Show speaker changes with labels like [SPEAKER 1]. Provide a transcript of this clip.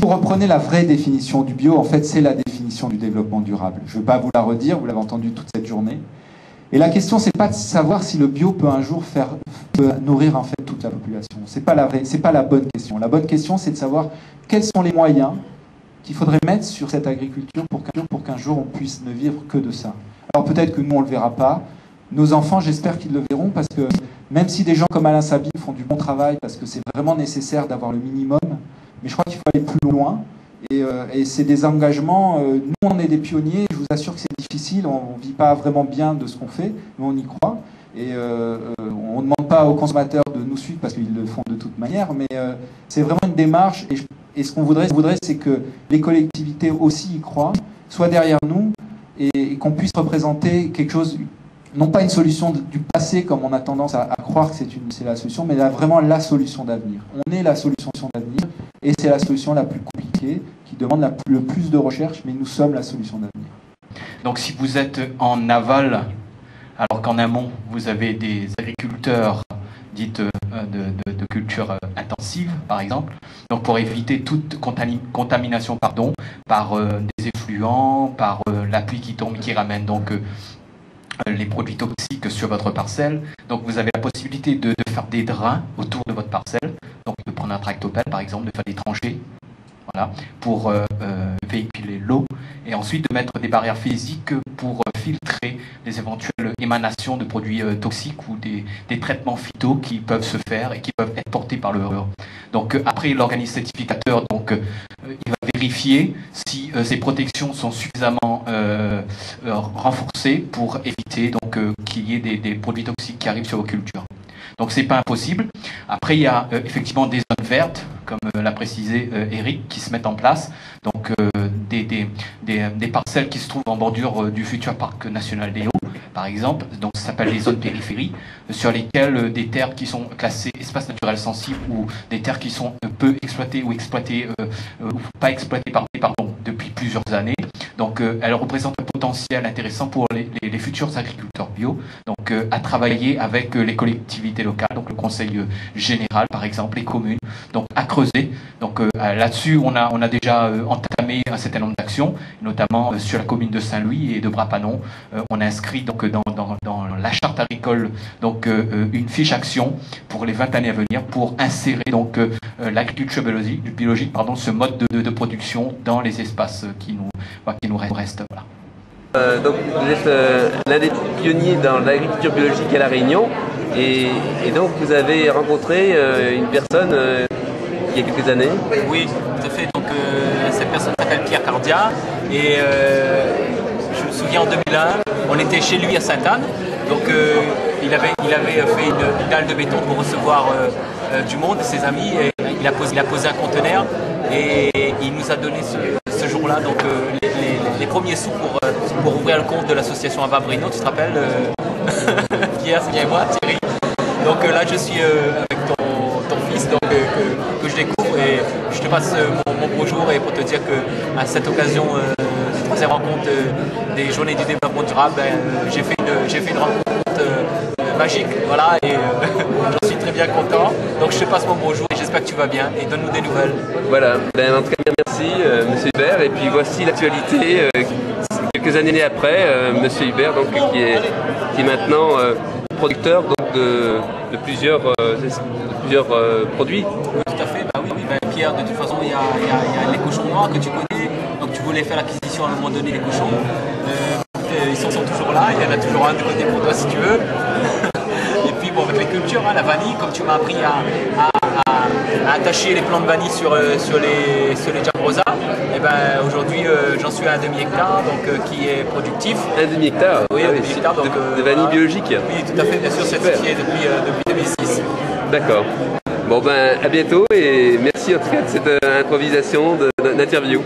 [SPEAKER 1] vous reprenez la vraie définition du bio, en fait, c'est la définition du développement durable. Je ne vais pas vous la redire, vous l'avez entendu toute cette journée. Et la question, c'est pas de savoir si le bio peut un jour peut nourrir en fait toute la population. C'est pas la bonne question. La bonne question, c'est de savoir quels sont les moyens qu'il faudrait mettre sur cette agriculture pour qu'un jour on puisse ne vivre que de ça. Alors peut-être que nous on le verra pas. Nos enfants, j'espère qu'ils le verront, parce que même si des gens comme Alain Sabine font du bon travail, parce que c'est vraiment nécessaire d'avoir le minimum, mais je crois qu'il faut aller plus loin. Et c'est des engagements, nous on est des pionniers, je vous assure que c'est difficile, on ne vit pas vraiment bien de ce qu'on fait, mais on y croit. Et on ne demande pas aux consommateurs de nous suivre parce qu'ils le font de toute manière, mais c'est vraiment une démarche. Et ce qu'on voudrait, c'est que les collectivités aussi y croient, soient derrière nous, et qu'on puisse représenter quelque chose, non pas une solution du passé comme on a tendance à croire que c'est la solution, mais vraiment la solution d'avenir. On est la solution d'avenir, et c'est la solution la plus compliquée, qui demande le plus de recherche, mais nous sommes la solution d'avenir.
[SPEAKER 2] Donc si vous êtes en aval, alors qu'en amont, vous avez des agriculteurs dites de culture intensive, par exemple, donc pour éviter toute contamination par des effluents, par la pluie qui tombe, qui ramène donc les produits toxiques sur votre parcelle. Donc vous avez la possibilité de faire des drains autour de votre parcelle, donc de prendre un tractopelle par exemple, de faire des tranchées, voilà, pour véhiculer l'eau, et ensuite de mettre des barrières physiques pour filtrer les éventuelles émanations de produits toxiques ou des traitements phyto qui peuvent se faire et qui peuvent être portés par le revendeur. Donc après, l'organisme certificateur il va vérifier si ces protections sont suffisamment renforcées pour éviter qu'il y ait des produits toxiques qui arrivent sur vos cultures. Donc c'est pas impossible. Après, il y a effectivement des zones vertes, comme l'a précisé Eric, qui se mettent en place. Donc des parcelles qui se trouvent en bordure du futur parc national des Hauts, par exemple. Donc ça s'appelle les zones périphéries, sur lesquelles des terres qui sont classées espaces naturels sensibles, ou des terres qui sont peu exploitées ou pas exploitées depuis plusieurs années. Donc elles représentent un potentiel intéressant pour les futurs agriculteurs bio, donc à travailler avec les collectivités locales, donc le conseil général par exemple, les communes, donc à creuser. Donc là-dessus on a déjà entamé un certain nombre d'actions, notamment sur la commune de Saint-Louis et de Bras-Panon. On a inscrit donc dans la charte agricole donc une fiche action pour les 20 années à venir pour insérer donc l'agriculture biologique, ce mode de production dans les espaces qui nous restent. Voilà.
[SPEAKER 3] Donc vous êtes l'un des pionniers dans l'agriculture biologique à La Réunion, et donc vous avez rencontré une personne il y a quelques années.
[SPEAKER 4] Oui, tout à fait. Donc cette personne s'appelle Pierre Cardia, et je me souviens en 2001, on était chez lui à Sainte-Anne. Donc il avait fait une dalle de béton pour recevoir du monde, ses amis, et il a posé un conteneur, et il nous a donné ce jour-là donc les premiers sous pour ouvrir le compte de l'association Avabrino, tu te rappelles Pierre, c'est bien et moi, Thierry. Donc là je suis avec ton fils donc, que je découvre, et je te passe mon bonjour, et pour te dire qu'à cette occasion des troisième rencontre des journées du développement durable, j'ai fait une rencontre magique, voilà, et j'en suis très bien content. Donc je te passe mon bonjour et j'espère que tu vas bien, et donne-nous des nouvelles.
[SPEAKER 3] Voilà, en tout cas merci Monsieur Hubert, et puis voici l'actualité quelques années après, Monsieur Hubert donc, qui est maintenant producteur donc, de plusieurs produits.
[SPEAKER 4] Oui, tout à fait, oui, Pierre, de toute façon il y a les cochons noirs que tu connais, donc tu voulais faire l'acquisition à un moment donné des cochons. Ils sont toujours là, il y en a toujours un de côté pour toi si tu veux. Et puis bon, avec les cultures, la vanille, comme tu m'as appris à attacher les plants de vanille sur les jambrosa, et ben aujourd'hui j'en suis à un demi-hectare qui est productif.
[SPEAKER 3] Un demi-hectare?
[SPEAKER 4] Oui, un demi-hectare
[SPEAKER 3] de vanille biologique?
[SPEAKER 4] Oui, tout à fait, bien sûr, certifié depuis 2006.
[SPEAKER 3] D'accord. Bon ben à bientôt, et merci en tout cas de cette improvisation d'interview.